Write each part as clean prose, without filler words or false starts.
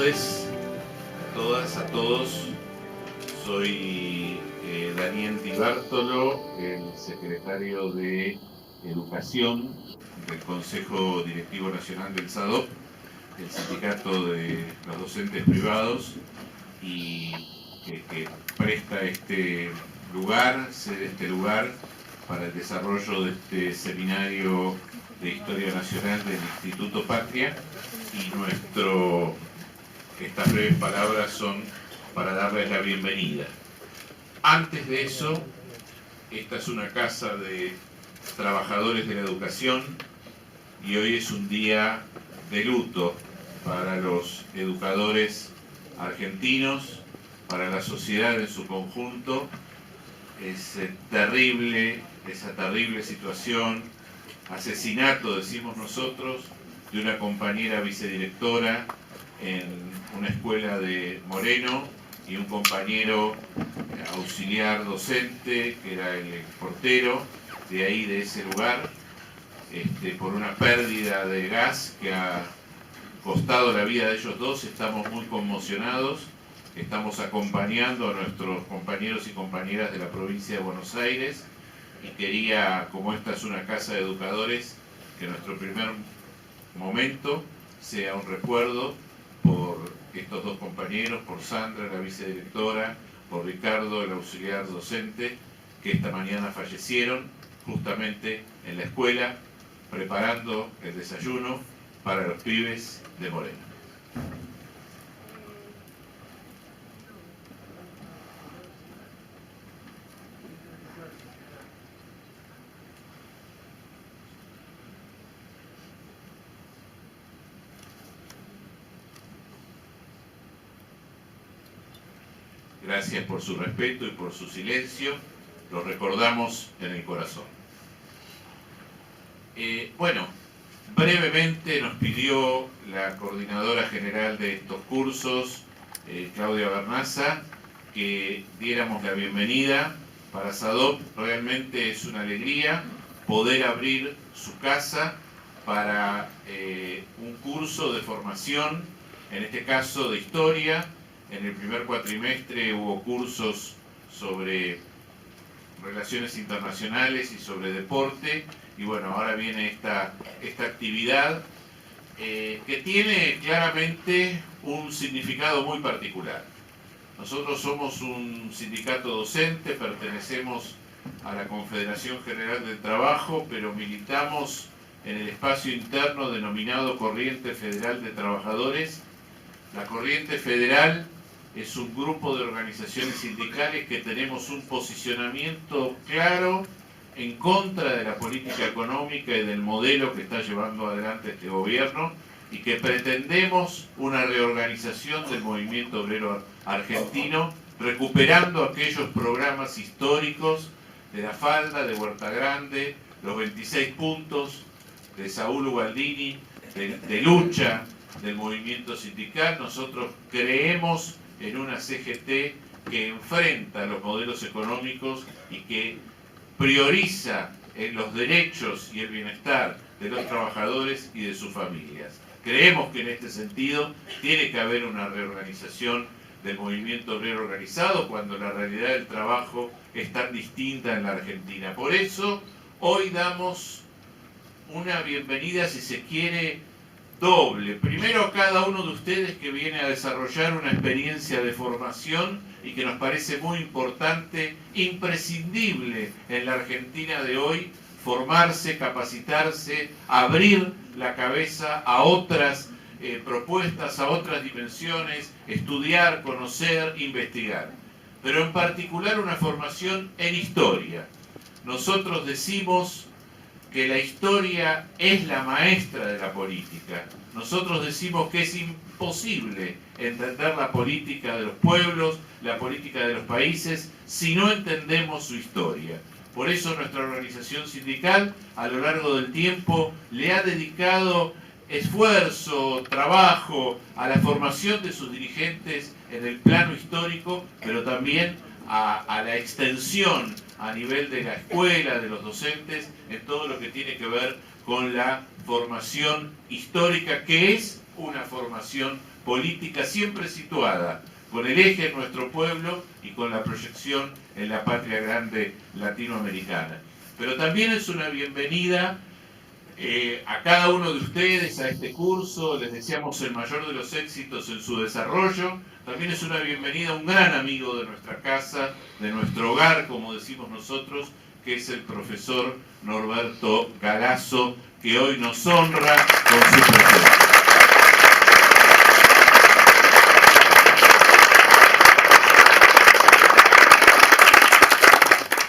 tardes a todas, a todos. Soy Daniel Di Bartolo, el secretario de Educación del Consejo Directivo Nacional del SADOP, el sindicato de los docentes privados, y que presta este lugar, cede este lugar para el desarrollo de este seminario de Historia Nacional del Instituto Patria. Y estas breves palabras son para darles la bienvenida. Antes de eso, esta es una casa de trabajadores de la educación y hoy es un día de luto para los educadores argentinos, para la sociedad en su conjunto. Es terrible esa terrible situación, asesinato, decimos nosotros, de una compañera vicedirectora en una escuela de Moreno y un compañero auxiliar docente, que era el portero de ahí, de ese lugar, por una pérdida de gas que ha costado la vida de ellos dos. Estamos muy conmocionados, estamos acompañando a nuestros compañeros y compañeras de la provincia de Buenos Aires, y quería, como esta es una casa de educadores, que nuestro primer momento sea un recuerdo por estos dos compañeros, por Sandra, la vicedirectora, por Ricardo, el auxiliar docente, que esta mañana fallecieron justamente en la escuela, preparando el desayuno para los pibes de Moreno. Gracias por su respeto y por su silencio. Lo recordamos en el corazón. Bueno, brevemente nos pidió la coordinadora general de estos cursos, Claudia Bernaza, que diéramos la bienvenida. Para SADOP realmente es una alegría poder abrir su casa para un curso de formación, en este caso de historia. En el primer cuatrimestre hubo cursos sobre relaciones internacionales y sobre deporte, y bueno, ahora viene esta actividad que tiene claramente un significado muy particular. Nosotros somos un sindicato docente, pertenecemos a la Confederación General del Trabajo, pero militamos en el espacio interno denominado Corriente Federal de Trabajadores. La Corriente Federal es un grupo de organizaciones sindicales que tenemos un posicionamiento claro en contra de la política económica y del modelo que está llevando adelante este gobierno, y que pretendemos una reorganización del movimiento obrero argentino, recuperando aquellos programas históricos de La Falda, de Huerta Grande, los 26 puntos de Saúl Ubaldini, de lucha del movimiento sindical. Nosotros creemos en una CGT que enfrenta los modelos económicos y que prioriza los derechos y el bienestar de los trabajadores y de sus familias. Creemos que en este sentido tiene que haber una reorganización del movimiento obrero organizado, cuando la realidad del trabajo es tan distinta en la Argentina. Por eso hoy damos una bienvenida, si se quiere, doble. Primero, a cada uno de ustedes que viene a desarrollar una experiencia de formación y que nos parece muy importante, imprescindible en la Argentina de hoy, formarse, capacitarse, abrir la cabeza a otras propuestas, a otras dimensiones, estudiar, conocer, investigar. Pero en particular una formación en historia. Nosotros decimos que la historia es la maestra de la política. Nosotros decimos que es imposible entender la política de los pueblos, la política de los países, si no entendemos su historia. Por eso nuestra organización sindical, a lo largo del tiempo, le ha dedicado esfuerzo, trabajo a la formación de sus dirigentes en el plano histórico, pero también a la extensión a nivel de la escuela, de los docentes, en todo lo que tiene que ver con la formación histórica, que es una formación política siempre situada con el eje en nuestro pueblo y con la proyección en la patria grande latinoamericana. Pero también es una bienvenida a cada uno de ustedes a este curso, les deseamos el mayor de los éxitos en su desarrollo. También es una bienvenida a un gran amigo de nuestra casa, de nuestro hogar, como decimos nosotros, que es el profesor Norberto Galazo, que hoy nos honra con su presencia.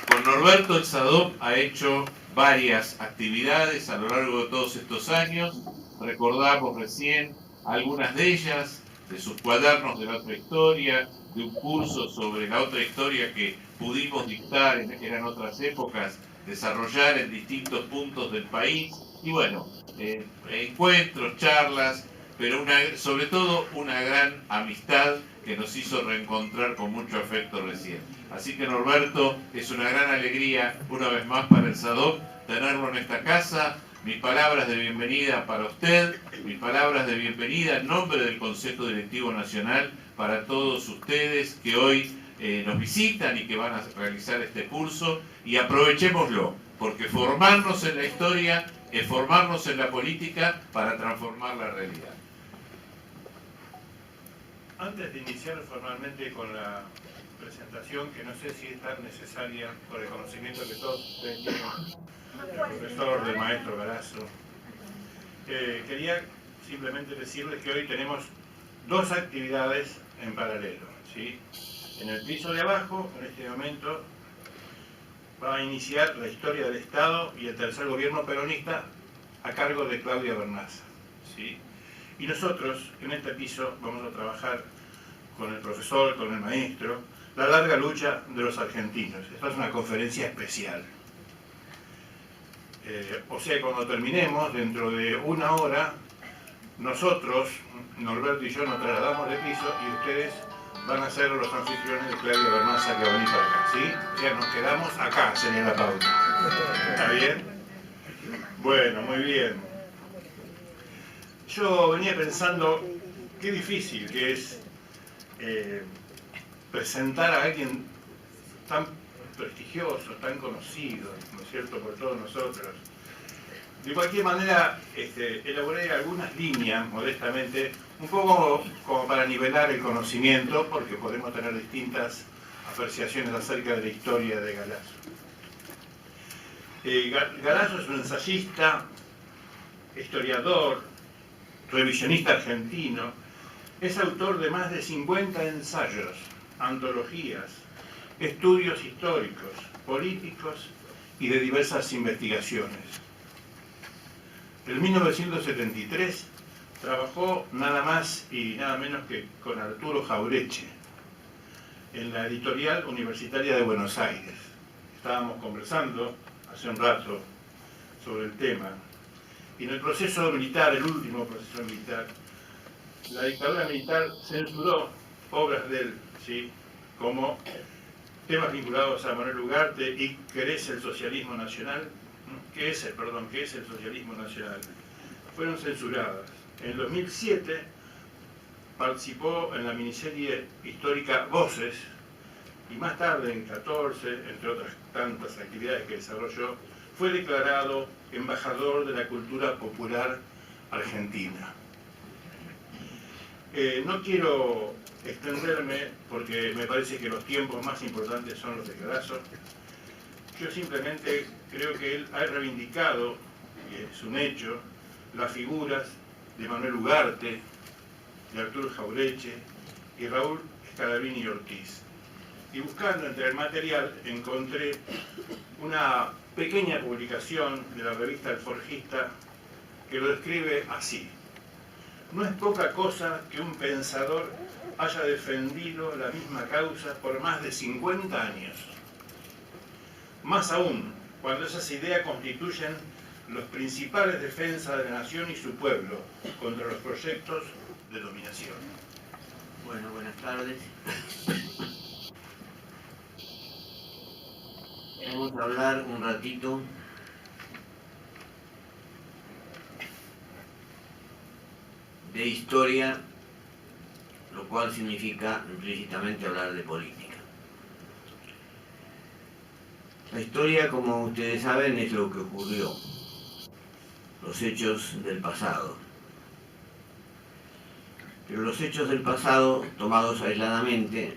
Con Norberto, el SADOP ha hecho varias actividades a lo largo de todos estos años. Recordamos recién algunas de ellas, de sus cuadernos de la otra historia, de un curso sobre la otra historia que pudimos dictar, eran otras épocas, desarrollar en distintos puntos del país, y bueno, encuentros, charlas, pero sobre todo una gran amistad que nos hizo reencontrar con mucho afecto recién. Así que Norberto, es una gran alegría una vez más para el SADOP tenerlo en esta casa. Mis palabras de bienvenida para usted, mis palabras de bienvenida en nombre del Consejo Directivo Nacional para todos ustedes que hoy nos visitan y que van a realizar este curso, y aprovechémoslo, porque formarnos en la historia es formarnos en la política para transformar la realidad. Antes de iniciar formalmente con la presentación, que no sé si es tan necesaria por el conocimiento que todos ustedes tienen del profesor, del maestro Galazo, quería simplemente decirles que hoy tenemos dos actividades en paralelo, ¿sí? En el piso de abajo, en este momento, va a iniciar la historia del Estado y el tercer gobierno peronista a cargo de Claudia Vernazza, ¿sí? Y nosotros, en este piso, vamos a trabajar con el profesor, con el maestro, la larga lucha de los argentinos. Esta es una conferencia especial. O sea, cuando terminemos, dentro de una hora, nosotros, Norberto y yo, nos trasladamos de piso y ustedes van a ser los anfitriones de Claudia Vernazza que va a venir para acá, ¿sí? O sea, nos quedamos acá, sería la pauta. ¿Está bien? Bueno, muy bien. Yo venía pensando qué difícil que es presentar a alguien tan prestigioso, tan conocido, ¿no es cierto?, por todos nosotros. De cualquier manera, elaboré algunas líneas, modestamente, un poco como para nivelar el conocimiento, porque podemos tener distintas apreciaciones acerca de la historia de Galazo. Galazo es un ensayista, historiador, revisionista argentino. Es autor de más de 50 ensayos, antologías, estudios históricos, políticos y de diversas investigaciones. En 1973 trabajó nada más y nada menos que con Arturo Jauretche en la editorial universitaria de Buenos Aires. Estábamos conversando hace un rato sobre el tema. Y en el proceso militar, el último proceso militar, la dictadura militar censuró obras de él, ¿sí?, como temas vinculados a Manuel Ugarte y ¿qué es el socialismo nacional? ¿Qué es el socialismo nacional? Fueron censuradas. En 2007 participó en la miniserie histórica Voces, y más tarde, en 2014, entre otras tantas actividades que desarrolló, fue declarado embajador de la cultura popular argentina. No quiero extenderme porque me parece que los tiempos más importantes son los de Galazo. Yo simplemente creo que él ha reivindicado, y es un hecho, las figuras de Manuel Ugarte, de Arturo Jauretche y Raúl Scalabrini Ortiz. Y buscando entre el material encontré una pequeña publicación de la revista El Forjista que lo describe así: no es poca cosa que un pensador haya defendido la misma causa por más de 50 años. Más aún, cuando esas ideas constituyen los principales defensas de la nación y su pueblo contra los proyectos de dominación. Bueno, buenas tardes. Vamos a hablar un ratito de historia cual significa implícitamente hablar de política. La historia, como ustedes saben, es lo que ocurrió, los hechos del pasado. Pero los hechos del pasado, tomados aisladamente,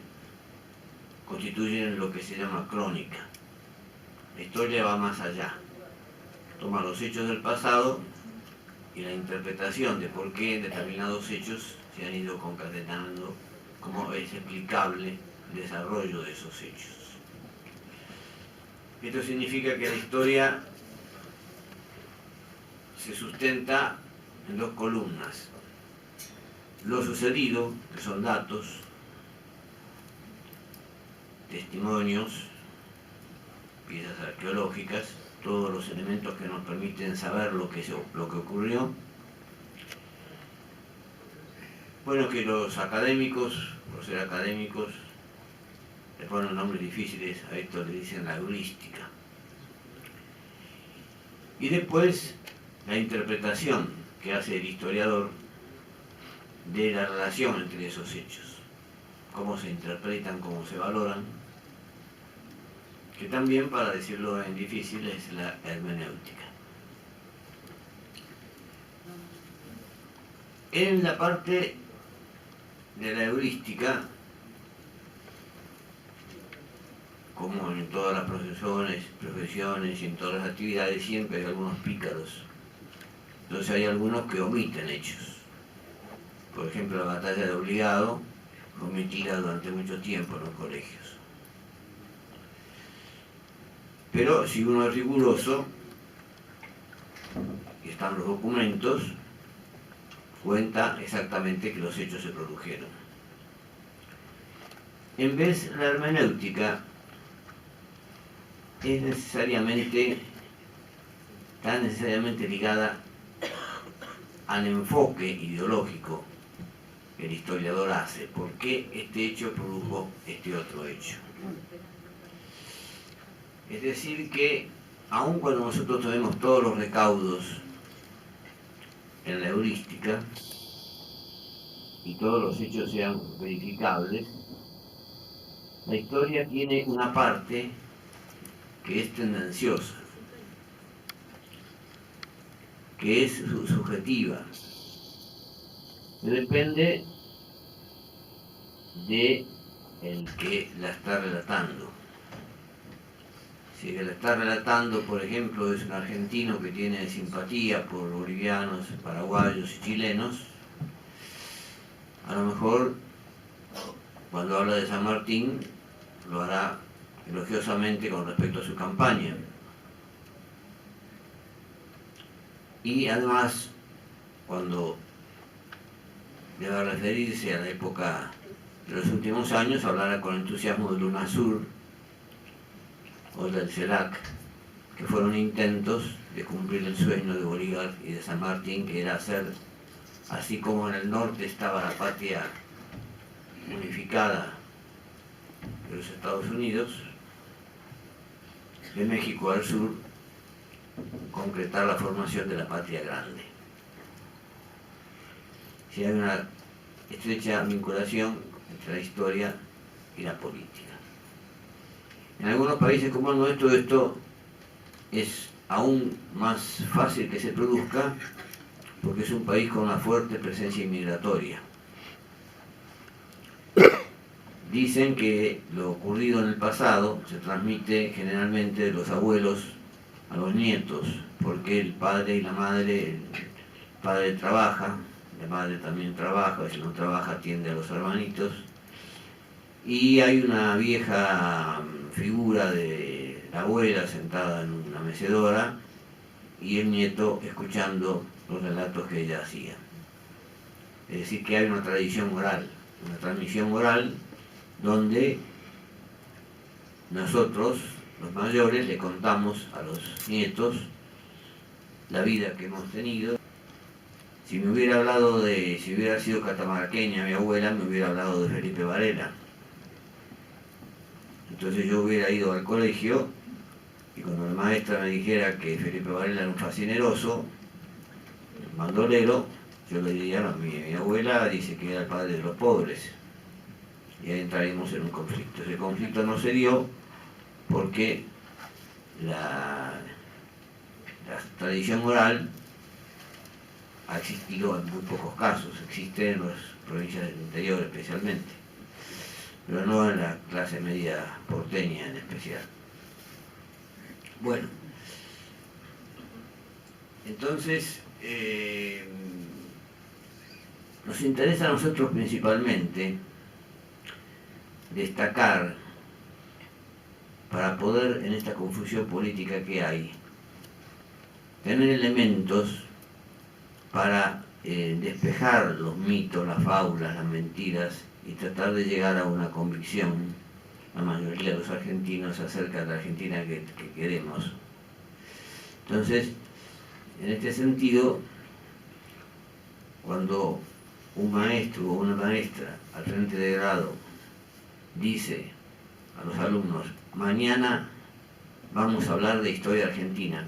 constituyen lo que se llama crónica. La historia va más allá. Toma los hechos del pasado y la interpretación de por qué determinados hechos se han ido concatenando, cómo es explicable el desarrollo de esos hechos. Esto significa que la historia se sustenta en dos columnas. Lo sucedido, que son datos, testimonios, piezas arqueológicas, todos los elementos que nos permiten saber lo que ocurrió. Bueno, que los académicos, por ser académicos, le ponen nombres difíciles, a esto le dicen la heurística. Y después la interpretación que hace el historiador de la relación entre esos hechos, cómo se interpretan, cómo se valoran, que también, para decirlo en difícil, es la hermenéutica. En la parte de la heurística, como en todas las profesiones y en todas las actividades, siempre hay algunos pícaros. Entonces hay algunos que omiten hechos. Por ejemplo, la batalla de Obligado fue omitida durante mucho tiempo en los colegios. Pero si uno es riguroso, y están los documentos, cuenta exactamente que los hechos se produjeron. En vez, la hermenéutica está necesariamente ligada al enfoque ideológico que el historiador hace. ¿Por qué este hecho produjo este otro hecho? Es decir que, aun cuando nosotros tenemos todos los recaudos en la heurística y todos los hechos sean verificables, la historia tiene una parte que es tendenciosa, que es subjetiva, que depende de el que la está relatando. Si el que la está relatando, por ejemplo, es un argentino que tiene simpatía por bolivianos, paraguayos y chilenos, a lo mejor cuando habla de San Martín lo hará elogiosamente con respecto a su campaña. Y además, cuando deba referirse a la época de los últimos años, hablará con entusiasmo del UNASUR o del CELAC, que fueron intentos de cumplir el sueño de Bolívar y de San Martín, que era hacer, así como en el norte estaba la patria unificada de los Estados Unidos, de México al sur, concretar la formación de la patria grande. Si hay una estrecha vinculación entre la historia y la política. En algunos países como el nuestro esto es aún más fácil que se produzca porque es un país con una fuerte presencia inmigratoria. Dicen que lo ocurrido en el pasado se transmite generalmente de los abuelos a los nietos, porque el padre y la madre, el padre trabaja, la madre también trabaja, si no trabaja atiende a los hermanitos, y hay una vieja figura de la abuela sentada en una mecedora y el nieto escuchando los relatos que ella hacía. Es decir, que hay una tradición oral, una transmisión oral donde nosotros, los mayores, le contamos a los nietos la vida que hemos tenido. Si hubiera sido catamarqueña mi abuela, me hubiera hablado de Felipe Varela. Entonces yo hubiera ido al colegio y cuando la maestra me dijera que Felipe Varela era un facineroso, un bandolero, yo le diría, no, mi abuela dice que era el padre de los pobres. y ahí entraremos en un conflicto. Ese conflicto no se dio porque la tradición oral ha existido en muy pocos casos, existe en las provincias del interior especialmente, pero no en la clase media porteña en especial. Bueno, entonces nos interesa a nosotros principalmente destacar, para poder en esta confusión política que hay, tener elementos para despejar los mitos, las fábulas, las mentiras y tratar de llegar a una convicción, la mayoría de los argentinos, acerca de la Argentina que queremos. Entonces, en este sentido, cuando un maestro o una maestra al frente de grado dice a los alumnos: mañana vamos a hablar de historia argentina,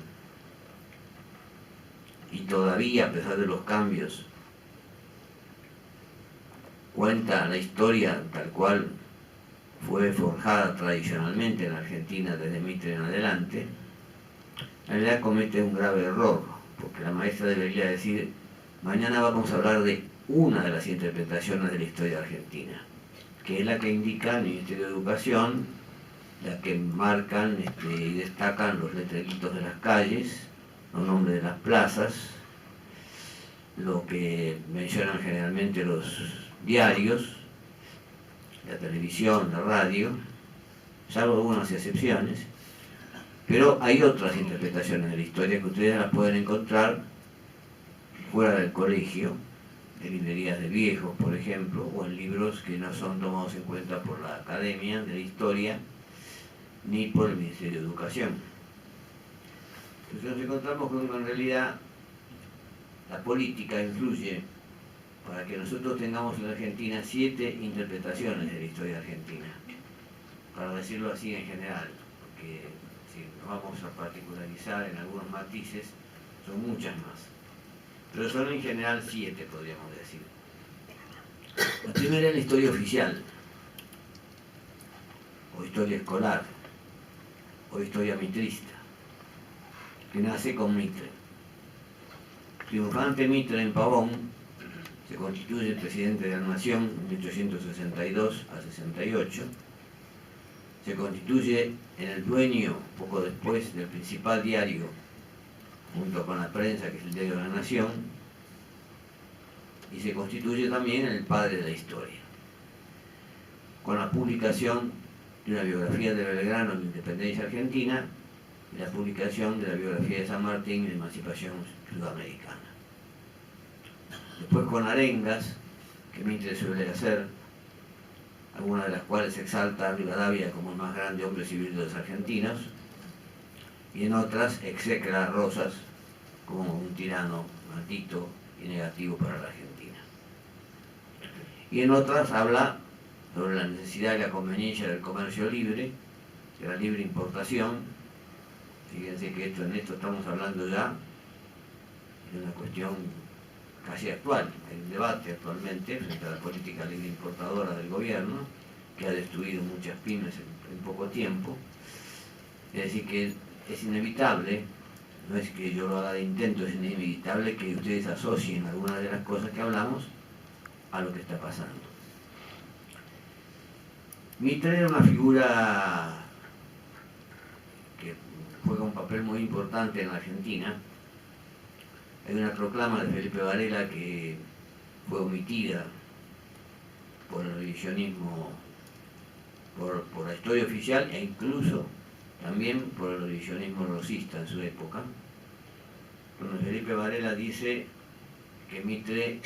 y todavía, a pesar de los cambios, cuenta la historia tal cual fue forjada tradicionalmente en la Argentina desde Mitre en adelante, en realidad comete un grave error, porque la maestra debería decir: mañana vamos a hablar de una de las interpretaciones de la historia argentina, que es la que indica el Ministerio de Educación, la que marcan y destacan los letreritos de las calles, los nombres de las plazas, lo que mencionan generalmente los diarios, la televisión, la radio, salvo algunas excepciones, pero hay otras interpretaciones de la historia que ustedes las pueden encontrar fuera del colegio, en librerías de viejos, por ejemplo, o en libros que no son tomados en cuenta por la Academia de la Historia ni por el Ministerio de Educación. Entonces nos encontramos con que en realidad la política influye para que nosotros tengamos en Argentina 7 interpretaciones de la historia argentina, para decirlo así en general, porque si nos vamos a particularizar en algunos matices, son muchas más, pero son en general 7, podríamos decir. La primera es la historia oficial, o historia escolar, o historia mitrista, que nace con Mitre. Triunfante Mitre en Pavón se constituye presidente de la Nación en 1862 a 68, se constituye en el dueño, poco después, del principal diario, junto con la prensa, que es el diario de la Nación, y se constituye también en el padre de la historia, con la publicación de una biografía de Belgrano en la Independencia Argentina y la publicación de la biografía de San Martín en la Emancipación Sudamericana. Después con arengas, que Mitre suele hacer, algunas de las cuales exalta a Rivadavia como el más grande hombre civil de los argentinos, y en otras execra a Rosas como un tirano maldito y negativo para la Argentina. Y en otras habla sobre la necesidad y la conveniencia del comercio libre, de la libre importación. Fíjense que en esto estamos hablando ya de una cuestión casi actual. Hay un debate actualmente frente a la política libre importadora del gobierno, que ha destruido muchas pymes en poco tiempo. Es decir, que es inevitable, no es que yo lo haga de intento, es inevitable que ustedes asocien algunas de las cosas que hablamos a lo que está pasando. Mitre era una figura que juega un papel muy importante en la Argentina. Hay una proclama de Felipe Varela que fue omitida por el revisionismo, por la historia oficial e incluso también por el revisionismo rosista en su época, donde Felipe Varela dice que Mitre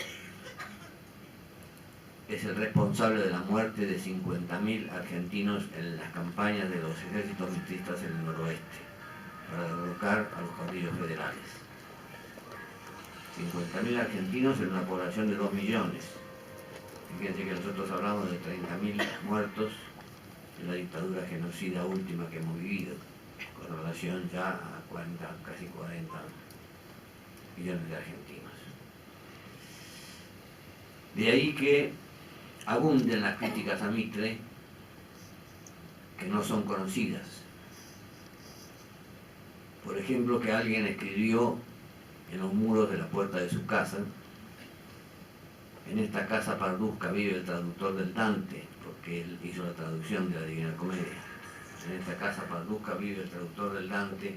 es el responsable de la muerte de 50.000 argentinos en las campañas de los ejércitos mitristas en el noroeste, para derrocar a los caudillos federales. 50.000 argentinos en una población de 2 millones. Fíjense que nosotros hablamos de 30.000 muertos en la dictadura genocida última que hemos vivido, con relación ya a casi 40 millones de argentinos. De ahí que abunden las críticas a Mitre que no son conocidas. Por ejemplo, que alguien escribió en los muros de la puerta de su casa: en esta casa parduzca vive el traductor del Dante, porque él hizo la traducción de la Divina Comedia. En esta casa parduzca vive el traductor del Dante,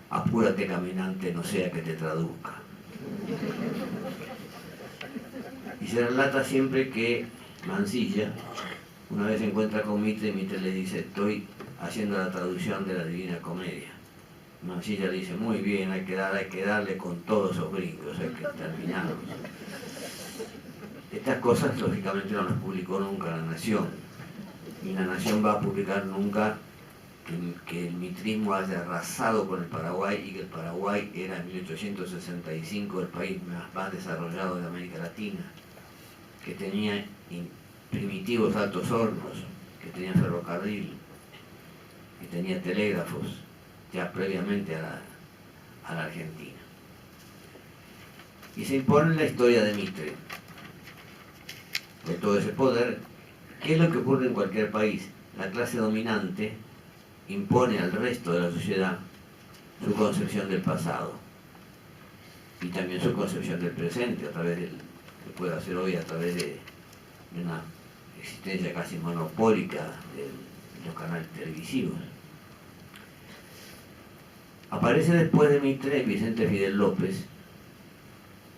apúrate caminante, no sea que te traduzca. Y se relata siempre que Mansilla una vez se encuentra con Mitre y Mitre le dice: estoy haciendo la traducción de la Divina Comedia. Mansilla le dice: muy bien, hay que darle con todos esos gringos, hay que terminarlos. Estas cosas lógicamente no las publicó nunca La Nación, y La Nación va a publicar nunca que el mitrismo haya arrasado con el Paraguay y que el Paraguay era en 1865 el país más desarrollado de América Latina, que tenía primitivos altos hornos, que tenía ferrocarril, que tenía telégrafos ya previamente a la Argentina. Y se impone la historia de Mitre, de todo ese poder. ¿Qué es lo que ocurre en cualquier país? La clase dominante impone al resto de la sociedad su concepción del pasado y también su concepción del presente, a través del que puede hacer hoy a través de una existencia casi monopólica de los canales televisivos. Aparece después de Mitre Vicente Fidel López,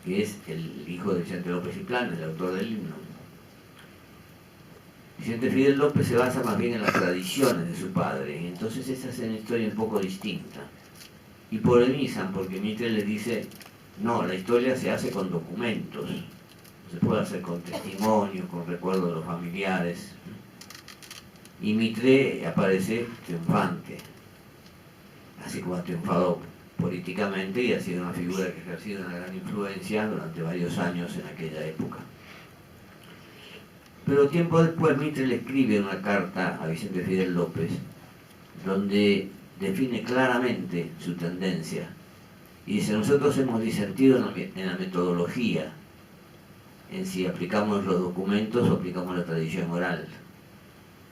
que es el hijo de Vicente López y Planes, el autor del himno. Vicente Fidel López se basa más bien en las tradiciones de su padre, y entonces esa es una historia un poco distinta. Y polemizan porque Mitre les dice: no, la historia se hace con documentos, se puede hacer con testimonios, con recuerdos de los familiares. Y Mitre aparece triunfante, así como ha triunfado políticamente y ha sido una figura que ha ejercido una gran influencia durante varios años en aquella época. Pero tiempo después Mitre le escribe una carta a Vicente Fidel López donde define claramente su tendencia y dice: nosotros hemos disentido en la metodología, en si aplicamos los documentos o aplicamos la tradición oral,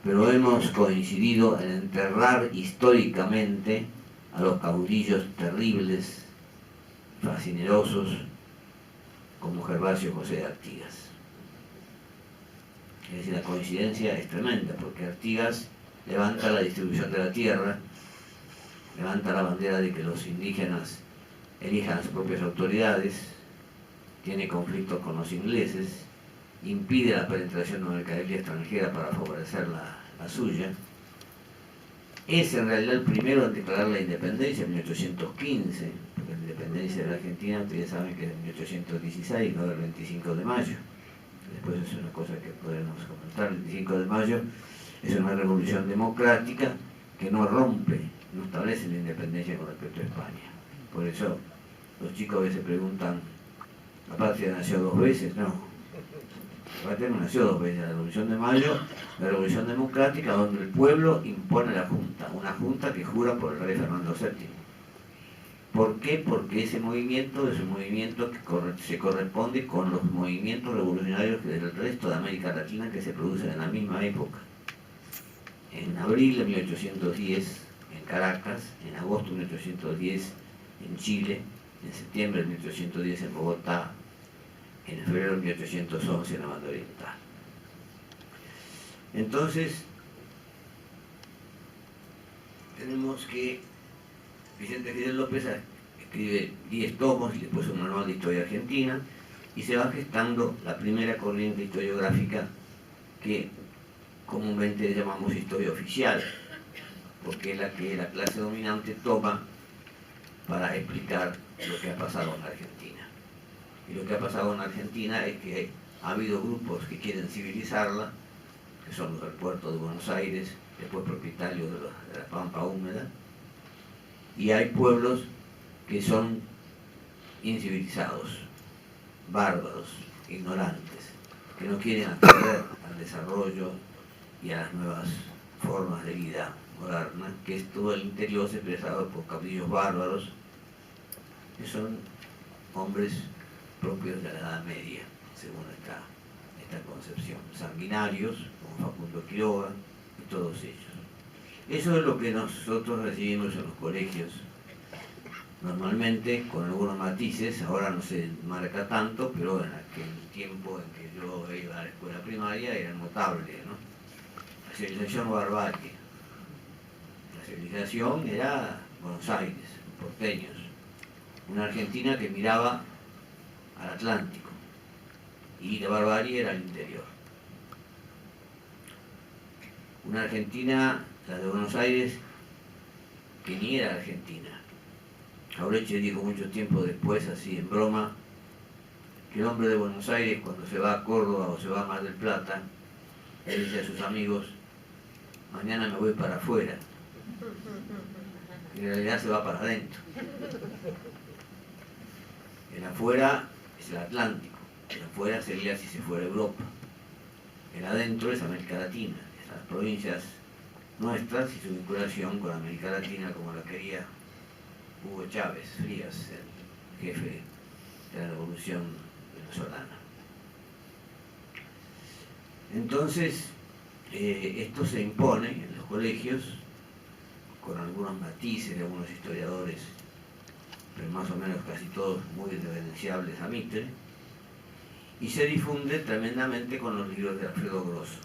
pero hemos coincidido en enterrar históricamente a los caudillos terribles, fascinerosos, como Gervasio José de Artigas. Es decir, la coincidencia es tremenda, porque Artigas levanta la distribución de la tierra, levanta la bandera de que los indígenas elijan a sus propias autoridades, tiene conflictos con los ingleses, impide la penetración de una mercadería extranjera para favorecer la suya. Es en realidad el primero en declarar la independencia en 1815, porque la independencia de la Argentina, ustedes saben que es en 1816, no del 25 de mayo. Después es una cosa que podemos comentar. El 25 de mayo es una revolución democrática que no rompe, no establece la independencia con respecto a España. Por eso los chicos a veces preguntan: ¿la patria nació dos veces? No. La patria no nació dos veces. La Revolución de Mayo, la Revolución Democrática, donde el pueblo impone la Junta, una Junta que jura por el rey Fernando VII. ¿Por qué? Porque ese movimiento es un movimiento que se corresponde con los movimientos revolucionarios del resto de América Latina que se producen en la misma época. En abril de 1810 en Caracas, en agosto de 1810 en Chile, en septiembre de 1810 en Bogotá, en febrero de 1811 en la Banda Oriental. Entonces, tenemos que Vicente Fidel López escribe 10 tomos y después un manual de historia argentina, y se va gestando la primera corriente historiográfica que comúnmente llamamos historia oficial, porque es la que la clase dominante toma para explicar lo que ha pasado en la Argentina. Y lo que ha pasado en Argentina es que ha habido grupos que quieren civilizarla, que son los del puerto de Buenos Aires, después propietarios de la Pampa Húmeda, y hay pueblos que son incivilizados, bárbaros, ignorantes, que no quieren acceder al desarrollo y a las nuevas formas de vida moderna, que es todo el interior expresado por caudillos bárbaros, que son hombres propios de la Edad Media, según esta esta concepción, sanguinarios, como Facundo Quiroga y todos ellos. Eso es lo que nosotros recibimos en los colegios, normalmente con algunos matices. Ahora no se marca tanto, pero en aquel tiempo en que yo iba a la escuela primaria era notable, ¿no? La civilización barbarie. La civilización era Buenos Aires, los porteños, una Argentina que miraba al Atlántico, y la barbarie era el interior. Una Argentina, la de Buenos Aires, que ni era Argentina. Jauretche dijo mucho tiempo después, así en broma, que el hombre de Buenos Aires, cuando se va a Córdoba o se va a Mar del Plata, le dice a sus amigos: mañana me voy para afuera. Y en realidad se va para adentro. El afuera es el Atlántico, el afuera sería si se fuera a Europa. El adentro es América Latina, esas provincias nuestras y su vinculación con América Latina, como la quería Hugo Chávez Frías, el jefe de la revolución venezolana. Entonces, esto se impone en los colegios, con algunos matices de algunos historiadores, pero más o menos casi todos muy reverenciables a Mitre, y se difunde tremendamente con los libros de Alfredo Grosso,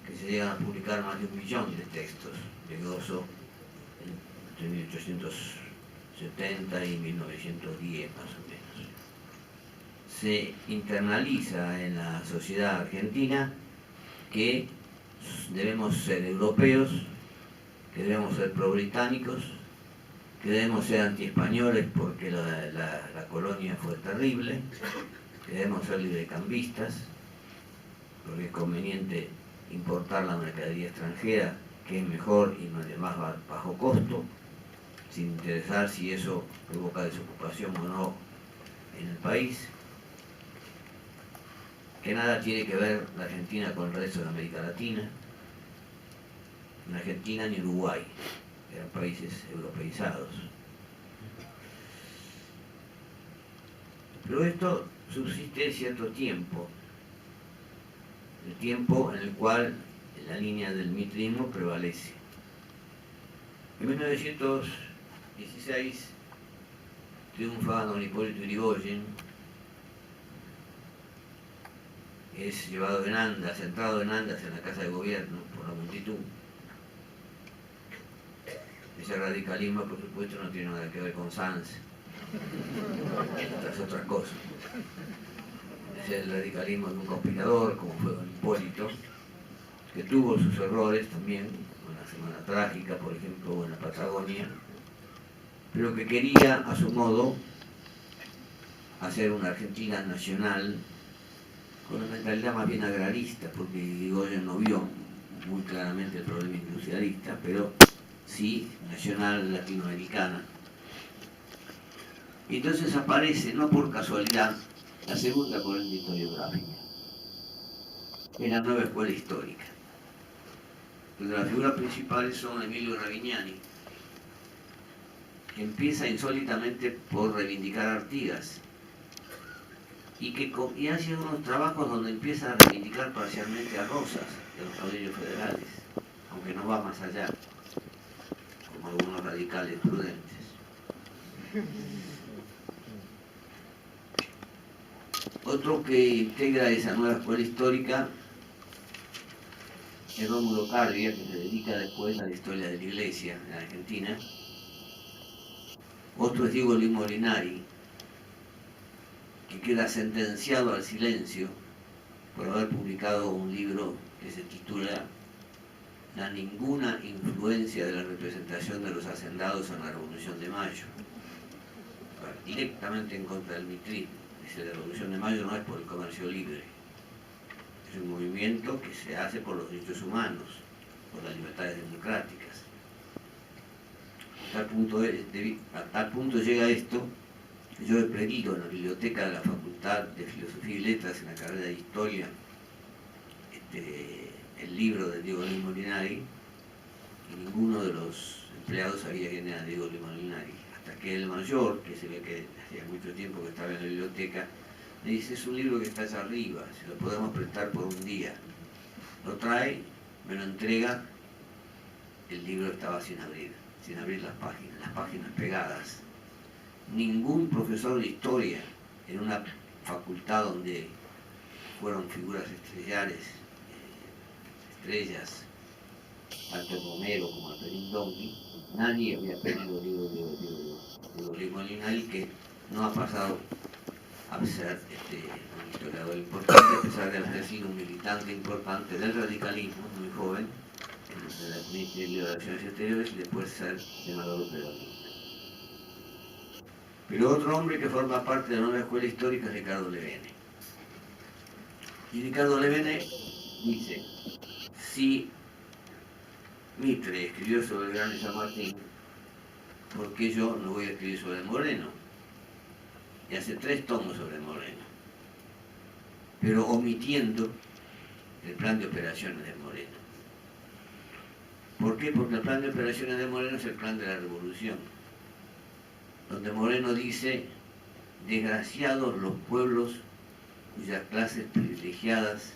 que se llegan a publicar más de 1 millón de textos de Grosso entre 1870 y 1910 más o menos. Se internaliza en la sociedad argentina que debemos ser europeos, que debemos ser pro-británicos, que debemos ser anti-españoles porque la colonia fue terrible, que debemos ser librecambistas, porque es conveniente importar la mercadería extranjera, que es mejor y de más bajo costo, sin interesar si eso provoca desocupación o no en el país, que nada tiene que ver la Argentina con el resto de América Latina, ni Argentina ni Uruguay, eran países europeizados. Pero esto subsiste cierto tiempo, el tiempo en el cual la línea del mitrismo prevalece. En 1916 triunfa don Hipólito Yrigoyen, es llevado en andas, sentado en andas en la Casa de Gobierno por la multitud. Ese radicalismo, por supuesto, no tiene nada que ver con Sanz, es otra cosa. Es el radicalismo de un conspirador, como fue don Hipólito, que tuvo sus errores también, una Semana Trágica, por ejemplo, o en la Patagonia, pero que quería, a su modo, hacer una Argentina nacional con una mentalidad más bien agrarista, porque Yrigoyen no vio muy claramente el problema industrialista, pero sí nacional latinoamericana. Y entonces aparece, no por casualidad, la segunda corriente historiográfica, en la nueva escuela histórica, donde las figuras principales son Emilio Ravignani, que empieza insólitamente por reivindicar a Artigas, y hace unos trabajos donde empieza a reivindicar parcialmente a Rosas, de los caudillos federales, aunque no va más allá, como algunos radicales prudentes. Otro que integra esa nueva escuela histórica es Rómulo Cardia, que se dedica después a la historia de la Iglesia en Argentina. Otro es Diego Luis Molinari, que queda sentenciado al silencio por haber publicado un libro que se titula La ninguna influencia de la representación de los hacendados en la Revolución de Mayo, directamente en contra del mitrismo. Dice: la Revolución de Mayo no es por el comercio libre, es un movimiento que se hace por los derechos humanos, por las libertades democráticas. A tal punto llega esto. Yo he pedido en la biblioteca de la Facultad de Filosofía y Letras, en la carrera de Historia, el libro de Diego Luis Molinari, y ninguno de los empleados sabía quién era Diego Luis Molinari, hasta que el mayor, que se ve que hacía mucho tiempo que estaba en la biblioteca, Me dice, es un libro que está allá arriba, si lo podemos prestar por un día. Lo trae, me lo entrega, el libro estaba sin abrir las páginas pegadas. Ningún profesor de historia en una facultad donde fueron figuras estrellas, tanto Romero como Alperín Donqui, nadie había pedido el libro de Luis Molinari, que no ha pasado a ser un historiador importante, a pesar de haber sido un militante importante del radicalismo, muy joven, en el Ministerio de Relaciones Exteriores, y después ser senador peronista. Pero otro hombre que forma parte de la nueva escuela histórica es Ricardo Levene. Y Ricardo Levene dice, si Mitre escribió sobre el gran San Martín, ¿por qué yo no voy a escribir sobre Moreno? Y hace 3 tomos sobre Moreno, pero omitiendo el plan de operaciones de Moreno. ¿Por qué? Porque el plan de operaciones de Moreno es el plan de la revolución, donde Moreno dice, desgraciados los pueblos cuyas clases privilegiadas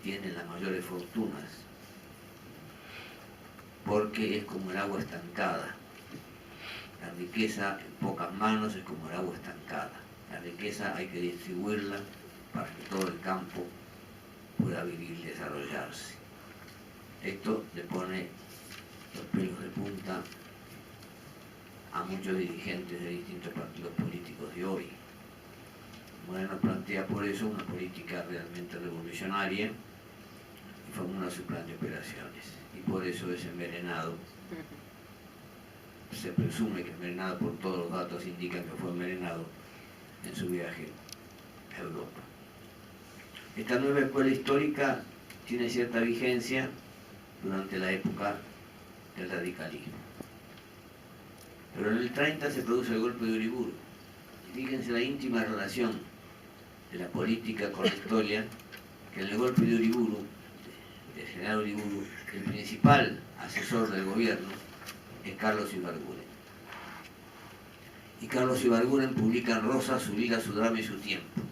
tienen las mayores fortunas, porque es como el agua estancada. La riqueza en pocas manos es como el agua estancada. La riqueza hay que distribuirla para que todo el campo pueda vivir y desarrollarse. Esto le pone los pelos de punta a muchos dirigentes de distintos partidos políticos de hoy. Moreno plantea por eso una política realmente revolucionaria y formula su plan de operaciones. Y por eso es envenenado. Se presume que envenenado, por todos los datos indican que fue envenenado en su viaje a Europa. Esta nueva escuela histórica tiene cierta vigencia durante la época del radicalismo. Pero en el 30 se produce el golpe de Uriburu. Y fíjense la íntima relación de la política con la historia, que en el golpe de Uriburu, del general Uriburu, el principal asesor del gobierno es Carlos Ibarguren. Y Carlos Ibarguren publica en Rosas su vida, su drama y su tiempo.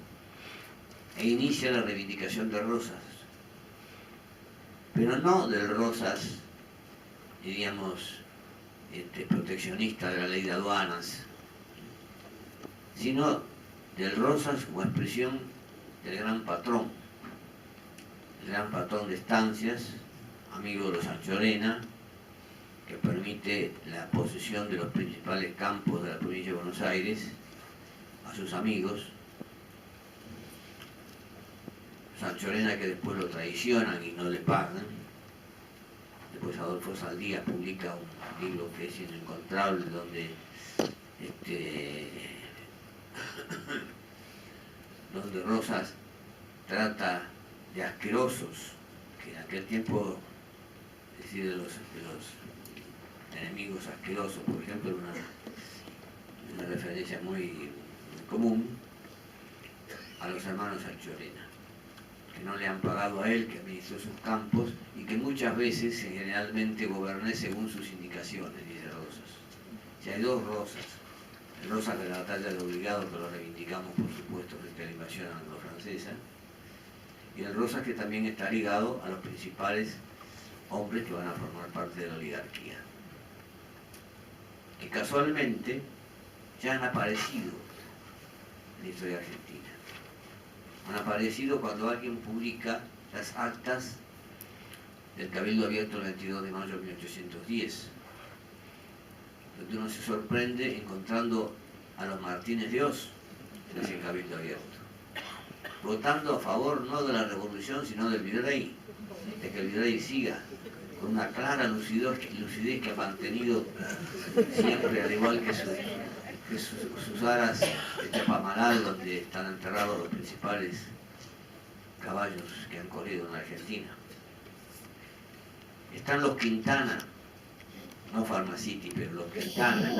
E inicia la reivindicación de Rosas. Pero no del Rosas, diríamos, proteccionista de la ley de aduanas, sino del Rosas como expresión del gran patrón de estancias, amigo de los Anchorena, que permite la posesión de los principales campos de la provincia de Buenos Aires a sus amigos. Sanchorena, que después lo traicionan y no le pagan. Después Adolfo Saldías publica un libro que es inencontrable, donde Rosas trata de asquerosos, que en aquel tiempo, es decir, de los enemigos asquerosos, por ejemplo, una referencia muy común a los hermanos Sanchorena, que no le han pagado a él, que administró sus campos y que muchas veces generalmente goberné según sus indicaciones, dice Rosas. Si hay 2 Rosas, el Rosas de la batalla de Obligado, que lo reivindicamos por supuesto frente a la invasión anglo-francesa, y el Rosas que también está ligado a los principales hombres que van a formar parte de la oligarquía, que casualmente ya han aparecido en la historia argentina. Han aparecido cuando alguien publica las actas del Cabildo Abierto el 22 de mayo de 1810, donde uno se sorprende encontrando a los Martínez de Oz en ese Cabildo Abierto, votando a favor no de la revolución, sino del virrey, de que el virrey siga con una clara lucidez que ha mantenido siempre, al igual que sus aras de Chapamalal, donde están enterrados los principales caballos que han corrido en Argentina. Están los Quintana, no Farmacity, pero los Quintana,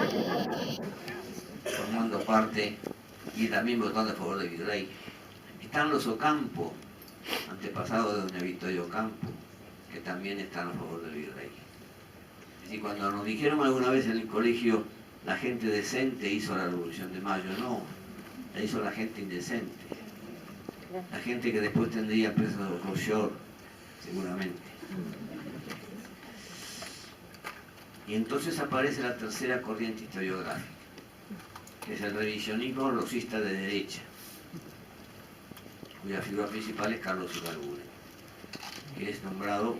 formando parte y también votando a favor de Virrey. Están los Ocampo, antepasados de doña Victoria Ocampo, que también están a favor del Virrey. Es decir, cuando nos dijeron alguna vez en el colegio la gente decente hizo la Revolución de Mayo, no. la hizo la gente indecente, la gente que después tendría preso a Rochefort, seguramente. Y entonces aparece la tercera corriente historiográfica, que es el revisionismo rosista de derecha, cuya figura principal es Carlos Ibarburu, que es nombrado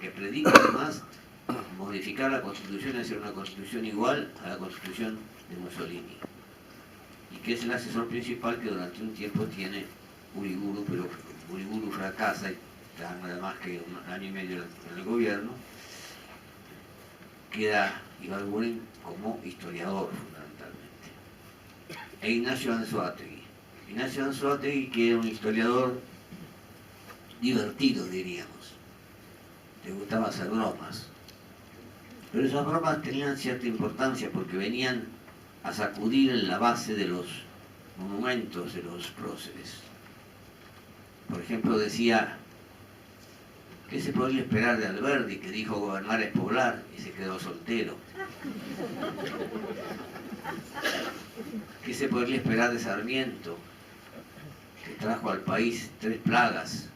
que predica además modificar la Constitución y hacer una Constitución igual a la Constitución de Mussolini, y que es el asesor principal que durante un tiempo tiene Uriburu, pero Uriburu fracasa y está nada más que un año y medio en el gobierno. Queda Ibarburu como historiador fundamentalmente. E Ignacio Anzoátegui. Ignacio Anzoátegui, que era un historiador divertido, diríamos. Le gustaba hacer bromas. Pero esas bromas tenían cierta importancia porque venían a sacudir en la base de los monumentos de los próceres. Por ejemplo, decía: ¿qué se podría esperar de Alberdi, que dijo gobernar es poblar y se quedó soltero? ¿Qué se podría esperar de Sarmiento, que trajo al país 3 plagas?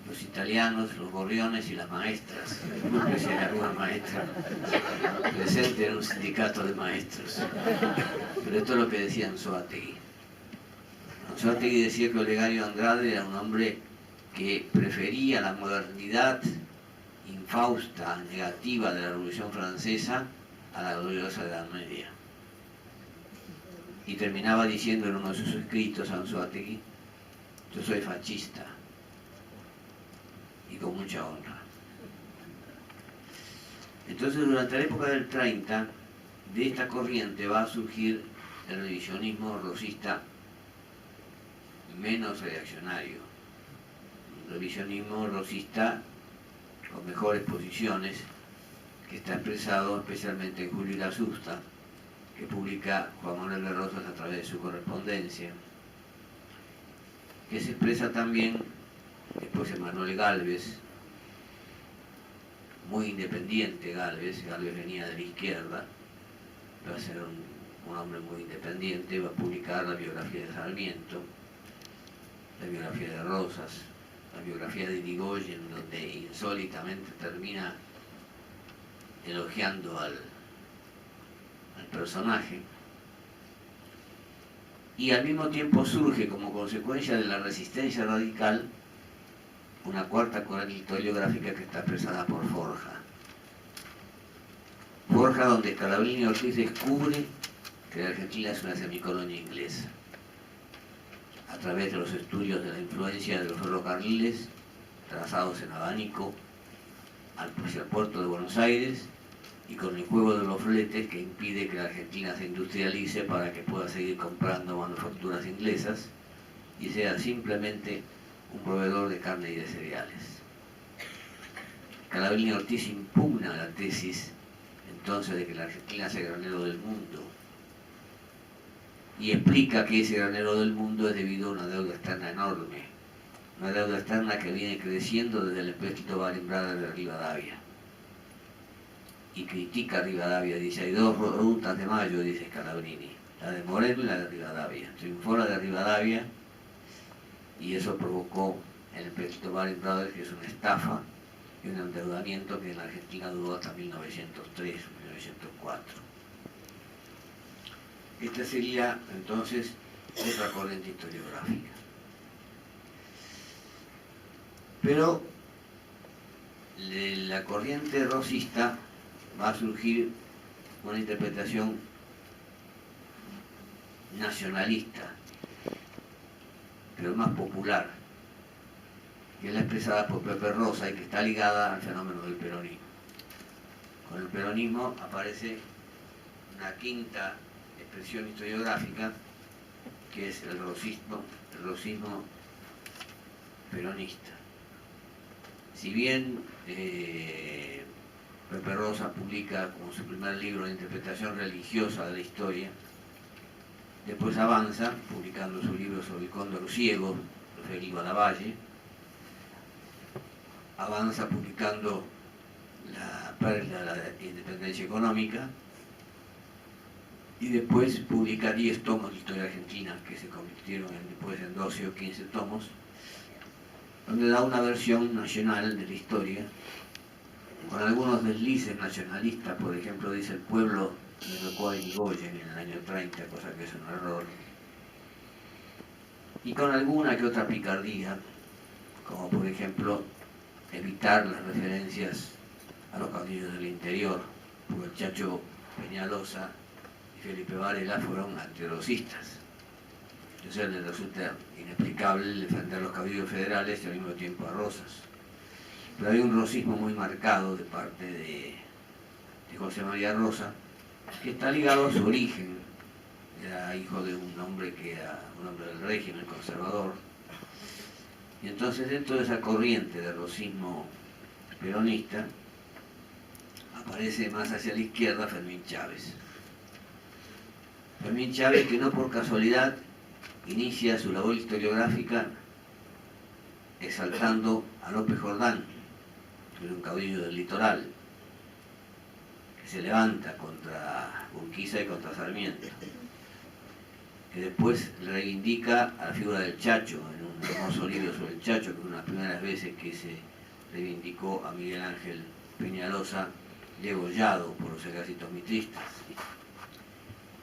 Los italianos, los gorriones y las maestras. No sé si hay alguna maestra presente en un sindicato de maestros. Pero esto es lo que decía Anzoátegui. Anzoátegui decía que Olegario Andrade era un hombre que prefería la modernidad infausta, negativa de la Revolución Francesa a la gloriosa Edad Media. Y terminaba diciendo en uno de sus escritos, Anzoátegui: yo soy fascista, y con mucha honra. Entonces, durante la época del 30, de esta corriente va a surgir el revisionismo rosista menos reaccionario, un revisionismo rosista con mejores posiciones, que está expresado especialmente en Julio y la Susta, que publica Juan Manuel de Rosas a través de su correspondencia, que se expresa también después en Manuel Gálvez, muy independiente Gálvez venía de la izquierda, va a ser un hombre muy independiente, va a publicar la biografía de Sarmiento, la biografía de Rosas, la biografía de Irigoyen, donde insólitamente termina elogiando al personaje. Y al mismo tiempo surge, como consecuencia de la resistencia radical, una cuarta corriente historiográfica que está expresada por Forja. Forja, donde Scalabrini Ortiz descubre que la Argentina es una semicolonia inglesa, a través de los estudios de la influencia de los ferrocarriles trazados en abanico hacia el puerto de Buenos Aires, y con el juego de los fletes que impide que la Argentina se industrialice para que pueda seguir comprando manufacturas inglesas y sea simplemente un proveedor de carne y de cereales. Scalabrini Ortiz impugna la tesis entonces de que la Argentina es el granero del mundo y explica que ese granero del mundo es debido a una deuda externa enorme, una deuda externa que viene creciendo desde el empréstito Baring Brothers de Rivadavia. Y critica a Rivadavia, dice: hay 2 rutas de mayo, dice Scalabrini, la de Moreno y la de Rivadavia. Triunfó la de Rivadavia y eso provocó el empréstito Baring Brothers, que es una estafa y un endeudamiento que en la Argentina duró hasta 1903, 1904. Esta sería entonces otra corriente historiográfica. Pero de la corriente rosista va a surgir una interpretación nacionalista, pero más popular, que es la expresada por Pepe Rosa y que está ligada al fenómeno del peronismo. Con el peronismo aparece una quinta expresión historiográfica, que es el rosismo peronista. Si bien Pepe Rosa publica como su primer libro la interpretación religiosa de la historia, después avanza publicando su libro sobre el cóndor ciego de Federico Lavalle, avanza publicando la pérdida de la independencia económica, y después publica 10 tomos de historia argentina, que se convirtieron después en 12 o 15 tomos, donde da una versión nacional de la historia, con algunos deslices nacionalistas. Por ejemplo, dice: el pueblo derrocó a Irigoyen en el año 30, cosa que es un error, y con alguna que otra picardía, como por ejemplo evitar las referencias a los caudillos del interior, porque el Chacho Peñalosa y Felipe Varela fueron antirrosistas. Entonces le resulta inexplicable defender a los caudillos federales y al mismo tiempo a Rosas. Pero hay un rosismo muy marcado de parte de José María Rosa, que está ligado a su origen. Era hijo de un hombre que era un hombre del régimen conservador. Y entonces, dentro de esa corriente de rosismo peronista, aparece más hacia la izquierda Fermín Chávez. Fermín Chávez, que no por casualidad inicia su labor historiográfica exaltando a López Jordán, que era un caudillo del litoral, que se levanta contra Urquiza y contra Sarmiento, que después reivindica a la figura del Chacho en un hermoso libro sobre el Chacho, que fue una de las primeras veces que se reivindicó a Miguel Ángel Peñalosa, degollado por los ejércitos mitristas.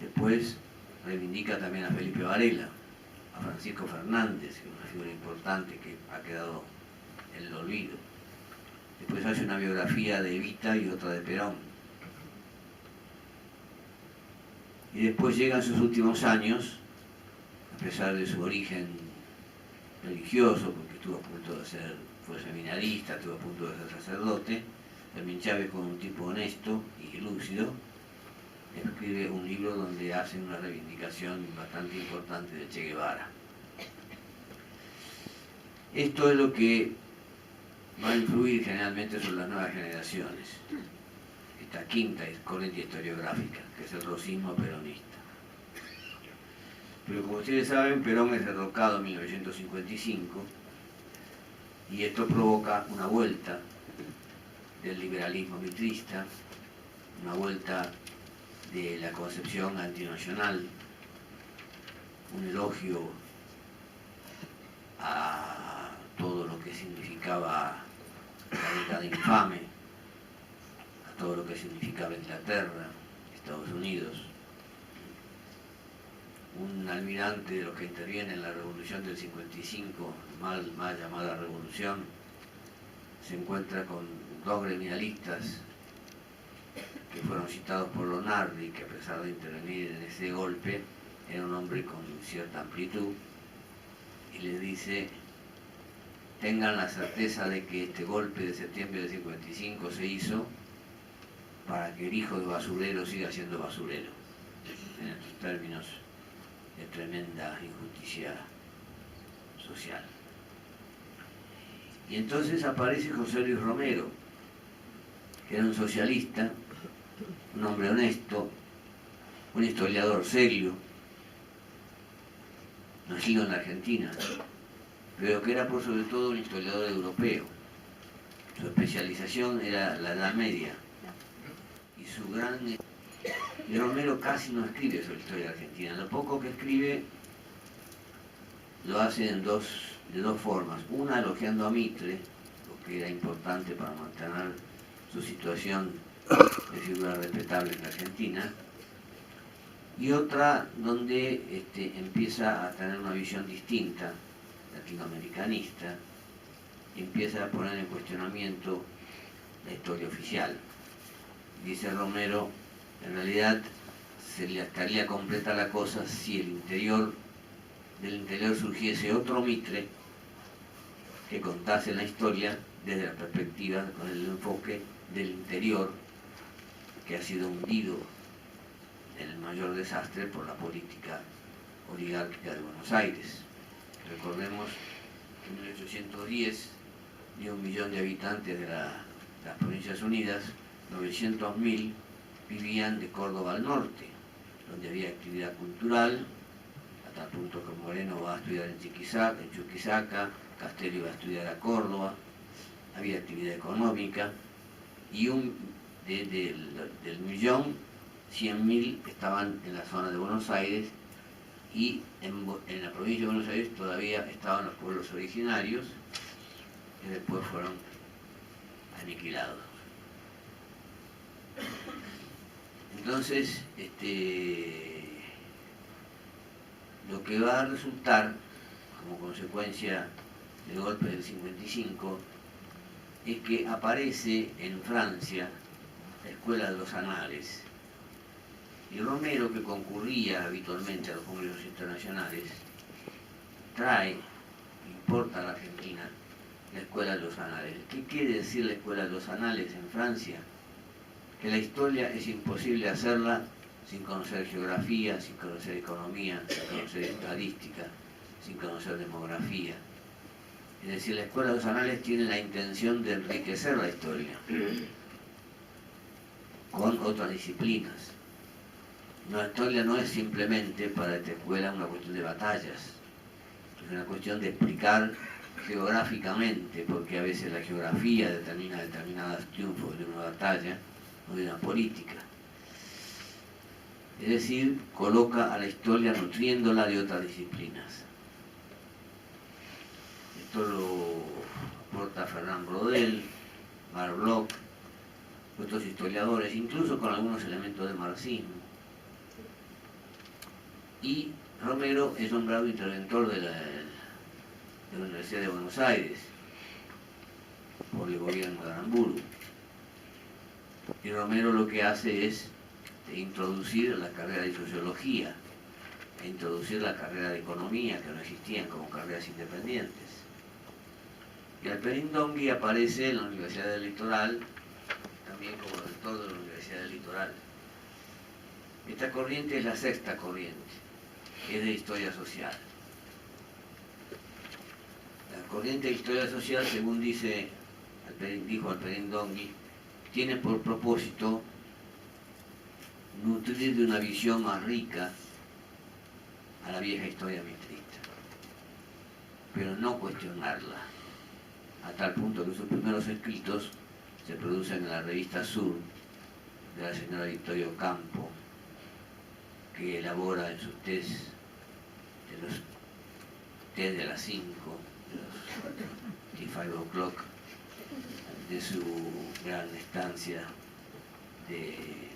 Después reivindica también a Felipe Varela, a Francisco Fernández, que es una figura importante que ha quedado en el olvido. Después hace una biografía de Evita y otra de Perón. Y después llegan sus últimos años, a pesar de su origen religioso, porque estuvo a punto de fue seminarista, estuvo a punto de ser sacerdote. Fermín Chávez, con un tipo honesto y lúcido, escribe un libro donde hace una reivindicación bastante importante de Che Guevara. Esto es lo que va a influir generalmente sobre las nuevas generaciones, esta quinta corriente historiográfica, que es el rosismo peronista. Pero como ustedes saben, Perón es derrocado en 1955 y esto provoca una vuelta del liberalismo mitrista, una vuelta de la concepción antinacional, un elogio a todo lo que significaba la década infame, a todo lo que significaba Inglaterra, Estados Unidos. Un almirante de los que interviene en la revolución del 55, mal llamada revolución, se encuentra con dos gremialistas que fueron citados por Lonardi, que a pesar de intervenir en ese golpe, era un hombre con cierta amplitud, y les dice: tengan la certeza de que este golpe de septiembre del 55 se hizo para que el hijo de basurero siga siendo basurero, en estos términos de tremenda injusticia social. Y entonces aparece José Luis Romero, que era un socialista, un hombre honesto, un historiador serio, nacido en la Argentina, pero que era por sobre todo un historiador europeo. Su especialización era la Edad Media, y su gran... Y Romero casi no escribe sobre historia argentina. Lo poco que escribe lo hace de dos formas. Una, elogiando a Mitre, lo que era importante para mantener su situación de figura respetable en la Argentina, y otra donde empieza a tener una visión distinta, latinoamericanista, y empieza a poner en cuestionamiento la historia oficial. Dice Romero: en realidad se le estaría completa la cosa si del interior surgiese otro Mitre que contase la historia desde la perspectiva, con el enfoque del interior, que ha sido hundido en el mayor desastre por la política oligárquica de Buenos Aires. Recordemos que en 1810, de 1 millón de habitantes de las Provincias Unidas, 900.000 vivían de Córdoba al norte, donde había actividad cultural, a tal punto que Moreno va a estudiar en Chuquisaca, Castelli va a estudiar a Córdoba, había actividad económica, y del millón, 100.000 estaban en la zona de Buenos Aires y en la provincia de Buenos Aires todavía estaban los pueblos originarios que después fueron aniquilados. Entonces, lo que va a resultar como consecuencia del golpe del 55 es que aparece en Francia la Escuela de los Anales, y Romero, que concurría habitualmente a los congresos internacionales, importa a la Argentina la Escuela de los Anales. ¿Qué quiere decir la Escuela de los Anales en Francia? Que la historia es imposible hacerla sin conocer geografía, sin conocer economía, sin conocer estadística, sin conocer demografía. Es decir, la Escuela de los Anales tiene la intención de enriquecer la historia con otras disciplinas. La historia no es simplemente para esta escuela una cuestión de batallas, es una cuestión de explicar geográficamente, porque a veces la geografía determina determinados triunfos de una batalla o de una política. Es decir, coloca a la historia nutriéndola de otras disciplinas. Esto lo aporta Fernand Braudel, Marc Bloch, otros historiadores, incluso con algunos elementos de marxismo. Y Romero es nombrado interventor de la Universidad de Buenos Aires por el gobierno de Aramburu. Y Romero lo que hace es introducir la carrera de sociología, e introducir la carrera de economía, que no existían como carreras independientes. Y Alperín Dongui aparece en la Universidad del Litoral, también como rector de la Universidad del Litoral. Esta corriente es la sexta corriente, es de historia social. La corriente de historia social, según dijo Alperín Dongui, tiene por propósito nutrir de una visión más rica a la vieja historia mitrista, pero no cuestionarla, a tal punto que sus primeros escritos se producen en la revista Sur de la señora Victoria Ocampo, que elabora en sus test de las 5, de los 5 o'clock, de su gran estancia de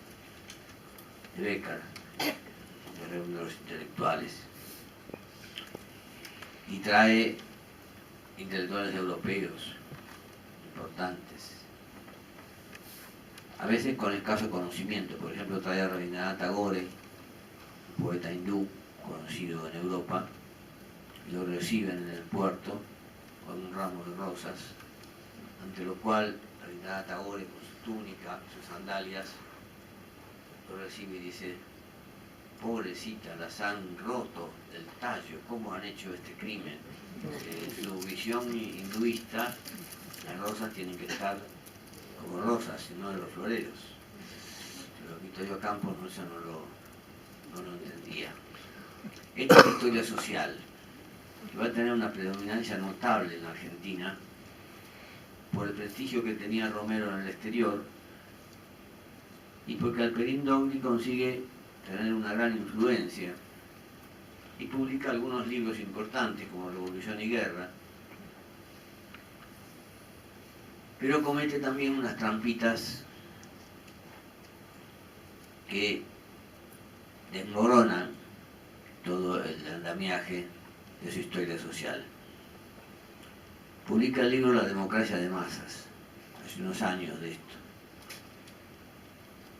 Becker, de reunión de los intelectuales, y trae intelectuales europeos importantes, a veces con escaso conocimiento. Por ejemplo, trae a Rabindranath Tagore, poeta hindú conocido en Europa, y lo reciben en el puerto con un ramo de rosas, ante lo cual Rabindranath Tagore, con su túnica, sus sandalias, lo recibe y dice: pobrecita, las han roto del tallo, ¿cómo han hecho este crimen? En su visión hinduista, las rosas tienen que estar como rosas, y no en los floreros. Pero Victorio Campos eso no lo entendía. Esta es la historia social, que va a tener una predominancia notable en la Argentina por el prestigio que tenía Romero en el exterior y porque Alperín Dongui consigue tener una gran influencia y publica algunos libros importantes como Revolución y Guerra, pero comete también unas trampitas que desmoronan todo el andamiaje de su historia social. Publica el libro La democracia de masas, hace unos años de esto.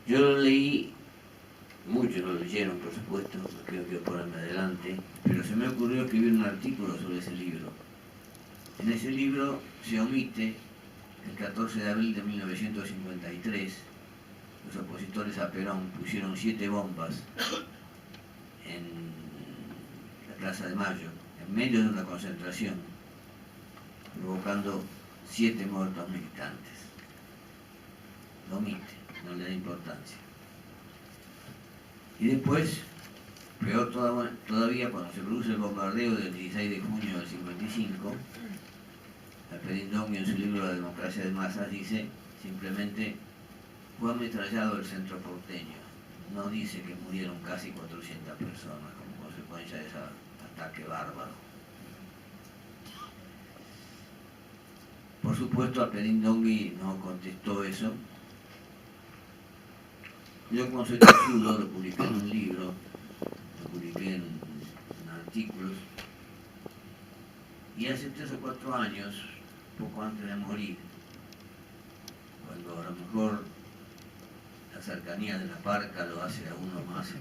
Yo lo leí, muchos lo leyeron por supuesto, no creo que ponerme adelante, pero se me ocurrió escribir un artículo sobre ese libro. En ese libro se omite el 14 de abril de 1953, los opositores a Perón pusieron 7 bombas en la Plaza de Mayo, en medio de una concentración, provocando 7 muertos militantes. Lo omite, no le da importancia. Y después, peor todavía, cuando se produce el bombardeo del 16 de junio del 55, Alperín Dongui en su libro La democracia de masas dice simplemente: fue ametrallado el centro porteño. no dice que murieron casi 400 personas como consecuencia de ese ataque bárbaro. Por supuesto, Alpedindongui no contestó eso. Yo, como soy tesudo, lo publiqué en un libro, lo publiqué en artículos, y hace 3 o 4 años, poco antes de morir, cuando a lo mejor la cercanía de la parca lo hace a uno más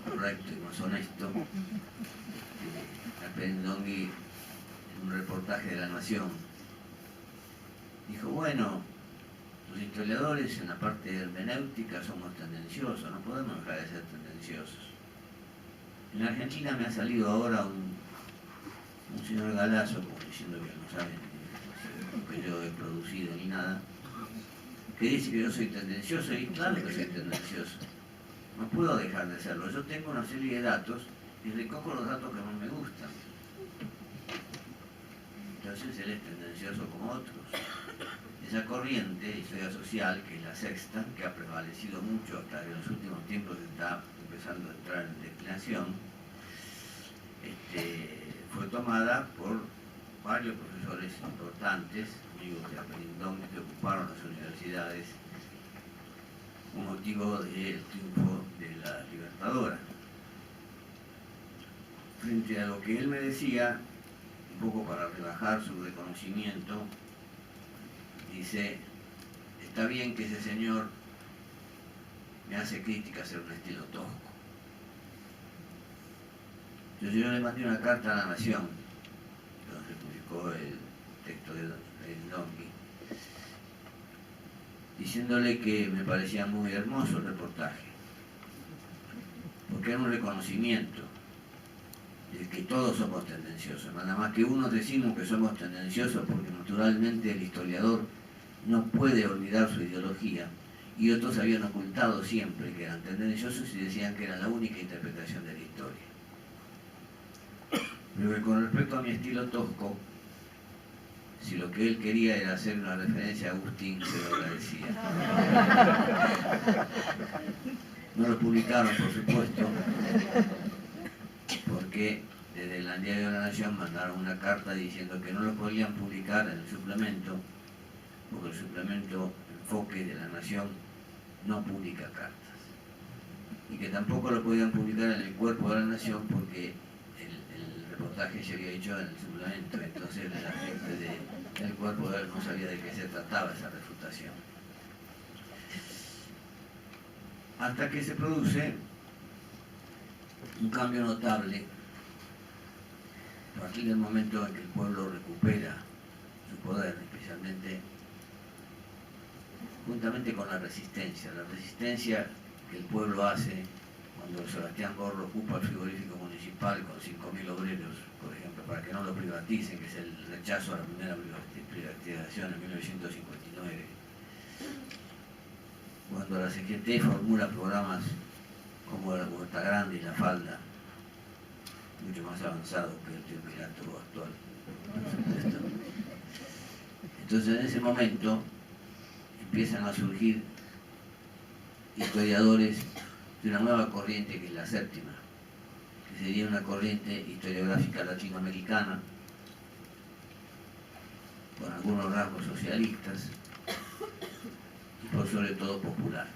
correcto y más honesto, Alpedindongui, en un reportaje de La Nación, dijo, bueno, los historiadores en la parte hermenéutica somos tendenciosos, no podemos dejar de ser tendenciosos. En la Argentina me ha salido ahora un señor Galazo, como diciendo que no saben lo que yo he producido ni nada, que dice que yo soy tendencioso, y claro que soy tendencioso. No puedo dejar de serlo. Yo tengo una serie de datos y recojo los datos que más me gustan. Entonces él es tendencioso como otros. Esa corriente, historia social, que es la sexta, que ha prevalecido mucho hasta que en los últimos tiempos está empezando a entrar en declinación, fue tomada por varios profesores importantes, amigos de Alpedindongui, que ocuparon las universidades con motivo del triunfo de la Libertadora. Frente a lo que él me decía, un poco para rebajar su reconocimiento, dice, está bien que ese señor me hace críticas en un estilo tosco. Entonces yo le mandé una carta a La Nación, donde publicó el texto de Alpedindongui, diciéndole que me parecía muy hermoso el reportaje, porque era un reconocimiento de que todos somos tendenciosos, nada más que unos decimos que somos tendenciosos porque naturalmente el historiador no puede olvidar su ideología, y otros habían ocultado siempre que eran tendenciosos y decían que era la única interpretación de la historia. Pero que con respecto a mi estilo tosco, si lo que él quería era hacer una referencia a Agustín, se lo agradecía. No lo publicaron, por supuesto, porque desde el Diario de la Nación mandaron una carta diciendo que no lo podían publicar en el suplemento, porque el suplemento Enfoque de la Nación no publica cartas. Y que tampoco lo podían publicar en el Cuerpo de la Nación porque el reportaje se había hecho en el suplemento, entonces la gente del Cuerpo no sabía de qué se trataba esa refutación. Hasta que se produce un cambio notable a partir del momento en que el pueblo recupera su poder, especialmente juntamente con la resistencia que el pueblo hace cuando Sebastián Gorro ocupa el frigorífico municipal con 5.000 obreros, por ejemplo, para que no lo privaticen, que es el rechazo a la primera privatización en 1959. Cuando la CGT formula programas como la Huerta Grande y la Falda, mucho más avanzado que el triunvirato actual. Entonces en ese momento empiezan a surgir historiadores de una nueva corriente que es la séptima, que sería una corriente historiográfica latinoamericana, con algunos rasgos socialistas y por sobre todo popular,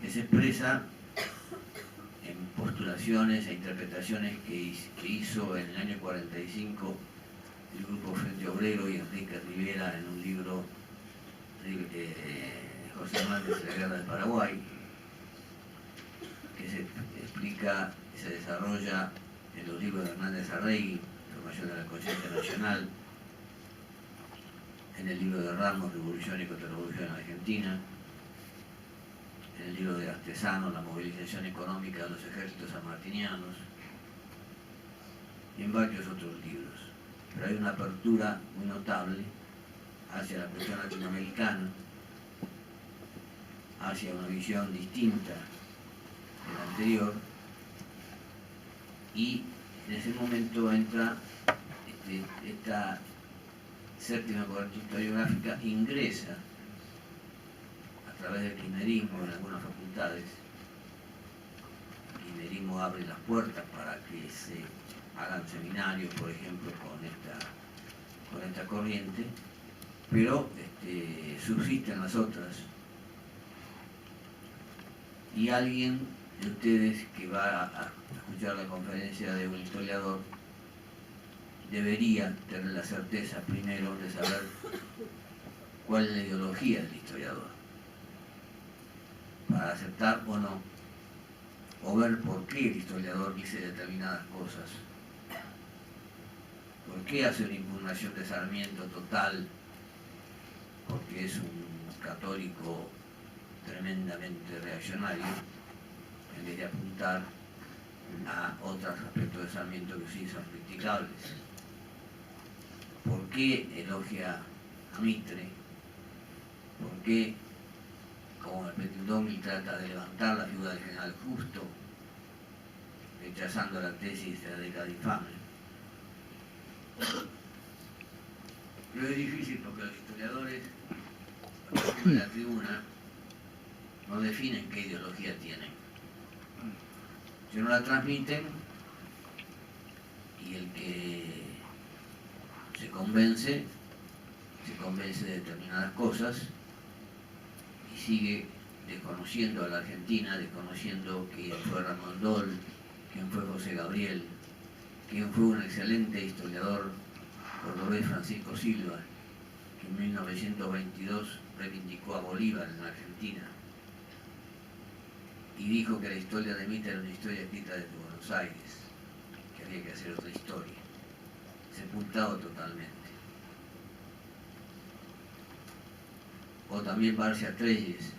que se expresa en postulaciones e interpretaciones que hizo en el año 45 el Grupo Frente Obrero y Enrique Rivera en un libro José Hernández de la Guerra del Paraguay, que se explica y se desarrolla en los libros de Hernández Arregui, Formación de la Conciencia Nacional, en el libro de Ramos, Revolución y Contrarrevolución en Argentina, en el libro de Artesano, La movilización económica de los ejércitos sanmartinianos, y en varios otros libros. Pero hay una apertura muy notable hacia la cuestión latinoamericana, hacia una visión distinta de la anterior, y en ese momento entra esta séptima corriente historiográfica, ingresa a través del kirchnerismo en algunas facultades. El kirchnerismo abre las puertas para que se hagan seminarios, por ejemplo, con esta corriente, pero subsisten las otras. Y alguien de ustedes que va a escuchar la conferencia de un historiador debería tener la certeza primero de saber cuál es la ideología del historiador, para aceptar o no, o ver por qué el historiador dice determinadas cosas, por qué hace una impugnación de Sarmiento total, porque es un católico tremendamente reaccionario, en vez de apuntar a otros aspectos de Sarmiento que sí son criticables. ¿Por qué elogia a Mitre? ¿Por qué, como el Petindómil, trata de levantar la figura del general Justo, rechazando la tesis de la década infame? Pero es difícil porque los historiadores, a partir de la tribuna, no definen qué ideología tienen. Si no la transmiten, y el que se convence de determinadas cosas y sigue desconociendo a la Argentina, desconociendo quién fue Ramón Dol, quién fue José Gabriel, quién fue un excelente historiador cordobés, Francisco Silva, que en 1922 reivindicó a Bolívar en la Argentina y dijo que la historia de Mitre era una historia escrita desde Buenos Aires, que había que hacer otra historia, sepultado totalmente. O también Barcia Treyes,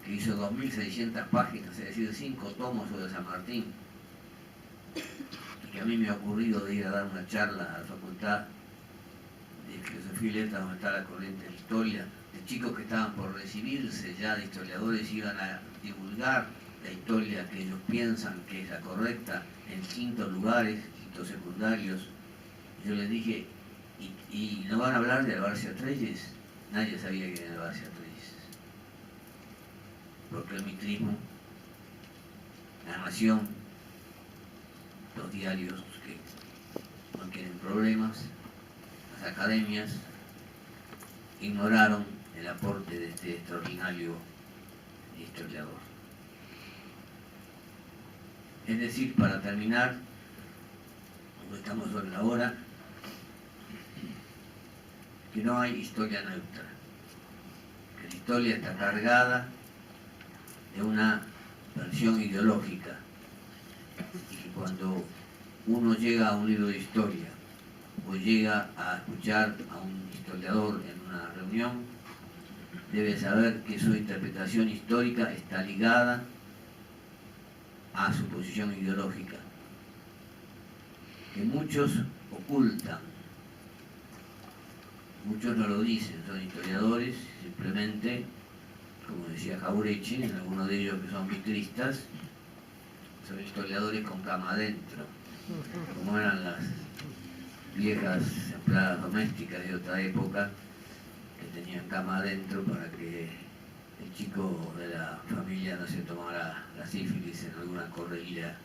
que hizo 2.600 páginas, es decir, 5 tomos sobre San Martín, y que a mí me ha ocurrido de ir a dar una charla a la facultad de Filosofía y Letras, donde está la corriente de la historia, de chicos que estaban por recibirse ya de historiadores, iban a divulgar la historia que ellos piensan que es la correcta en quintos lugares, quintos secundarios. Yo les dije, ¿y no van a hablar de Barcia Treyes? Nadie sabía quién era Barcia Treyes. Porque el mitrismo, La Nación, los diarios que no quieren problemas, las academias, ignoraron el aporte de este extraordinario historiador. Es decir, para terminar, como estamos sobre la hora, que no hay historia neutra, que la historia está cargada de una versión ideológica y que cuando uno llega a un libro de historia o llega a escuchar a un historiador en una reunión, debe saber que su interpretación histórica está ligada a su posición ideológica, que muchos ocultan, muchos no lo dicen, son historiadores, simplemente, como decía Jauretche, en algunos de ellos que son mitristas, son historiadores con cama adentro, como eran las viejas empleadas domésticas de otra época, que tenían cama adentro para que el chico de la familia no se tomara la sífilis en alguna correría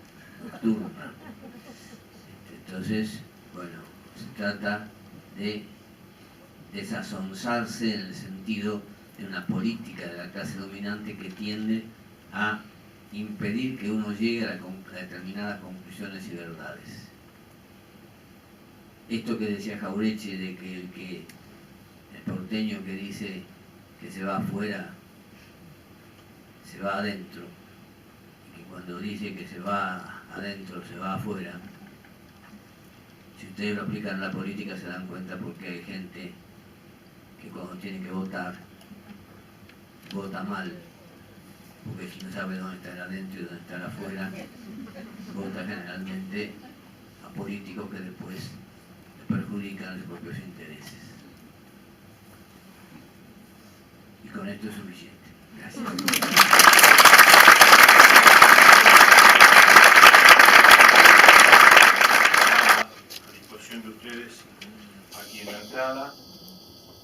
nocturna. Entonces, bueno, se trata de desazonzarse en el sentido de una política de la clase dominante que tiende a impedir que uno llegue a determinadas conclusiones y verdades. Esto que decía Jauretche de que el porteño que dice que se va afuera, se va adentro, y que cuando dice que se va adentro, se va afuera, si ustedes lo aplican en la política se dan cuenta porque hay gente que cuando tiene que votar, vota mal, porque si no sabe dónde está el adentro y dónde está el afuera, vota generalmente a políticos que después perjudican sus propios intereses. Y con esto es suficiente. Gracias. A disposición de ustedes aquí en la entrada,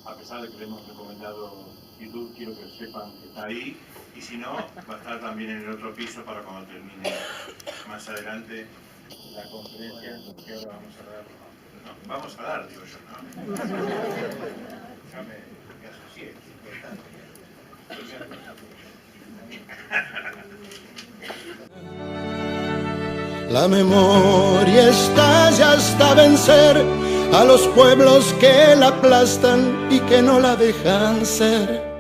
a pesar de que le hemos recomendado licenciado Quirú, quiero que sepan que está ahí, y si no, va a estar también en el otro piso para cuando termine más adelante la conferencia que ahora vamos a dar. No, vamos a dar, digo yo, ¿no? Déjame que asocie, es importante. La memoria estalla hasta vencer a los pueblos que la aplastan y que no la dejan ser.